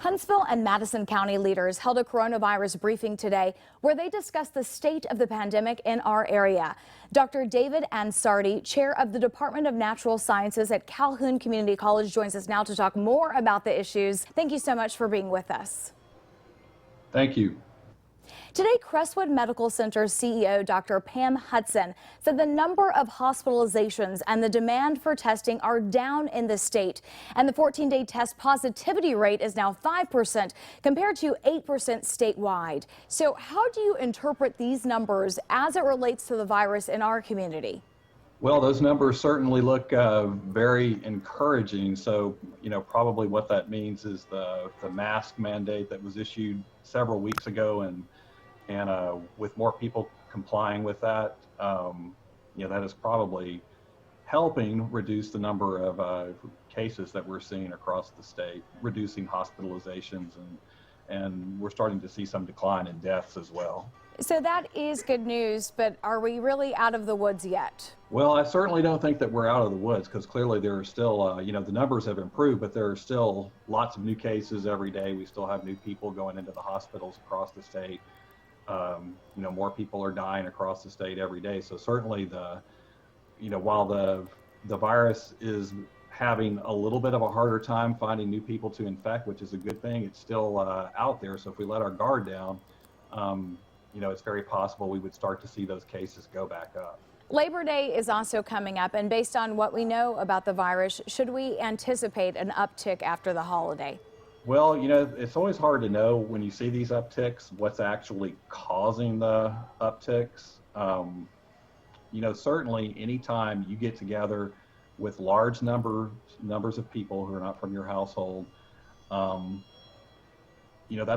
Huntsville and Madison County leaders held a coronavirus briefing today where they discussed the state of the pandemic in our area. Dr. David Ansardi, chair of the Department of Natural Sciences at Calhoun Community College, joins us now to talk more about the issues. Thank you so much for being with us. Thank you. Today, Crestwood Medical Center's CEO, Dr. Pam Hudson, said the number of hospitalizations and the demand for testing are down in the state. And the 14-day test positivity rate is now 5% compared to 8% statewide. So how do you interpret these numbers as it relates to the virus in our community? Well, those numbers certainly look very encouraging. So, probably what that means is the mask mandate that was issued several weeks ago, and with more people complying with that, that is probably helping reduce the number of cases that we're seeing across the state, reducing hospitalizations, and we're starting to see some decline in deaths as well. So that is good news, but are we really out of the woods yet? Well, I certainly don't think that we're out of the woods, because clearly there are still, the numbers have improved, but there are still lots of new cases every day. We still have new people going into the hospitals across the state. More people are dying across the state every day. So certainly while the virus is having a little bit of a harder time finding new people to infect, which is a good thing, it's still out there. So if we let our guard down, it's very possible we would start to see those cases go back up. Labor Day is also coming up, and based on what we know about the virus, should we anticipate an uptick after the holiday? Well, it's always hard to know when you see these upticks what's actually causing the upticks. Certainly anytime you get together with large numbers of people who are not from your household, that's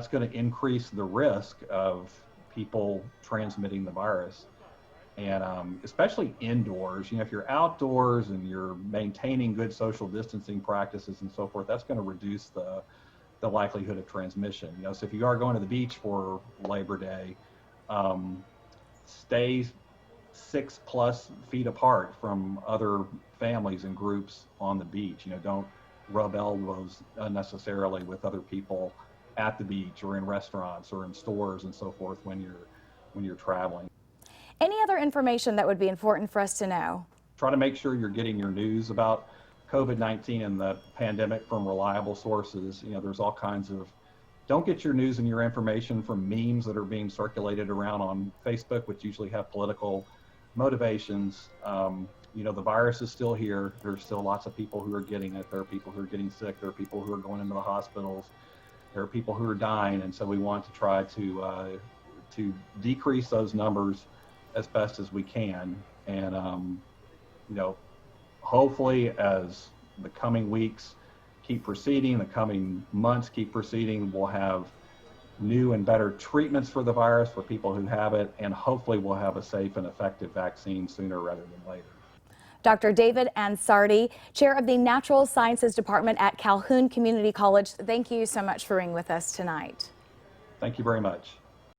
going to increase the risk of people transmitting the virus. And especially indoors, if you're outdoors and you're maintaining good social distancing practices and so forth, that's going to reduce the likelihood of transmission. So if you are going to the beach for Labor Day, stay 6+ feet apart from other families and groups on the beach. Don't rub elbows unnecessarily with other people at the beach or in restaurants or in stores and so forth when you're traveling. Any other information that would be important for us to know? Try to make sure you're getting your news about COVID-19 and the pandemic from reliable sources. There's all kinds of, don't get your news and your information from memes that are being circulated around on Facebook, which usually have political motivations. The virus is still here. There's still lots of people who are getting it. There are people who are getting sick. There are people who are going into the hospitals. There are people who are dying. And so we want to try to decrease those numbers as best as we can. And, hopefully as the coming weeks keep proceeding, the coming months keep proceeding, we'll have new and better treatments for the virus for people who have it, and hopefully we'll have a safe and effective vaccine sooner rather than later. Dr. David Ansardi, chair of the Natural Sciences Department at Calhoun Community College, thank you so much for being with us tonight. Thank you very much.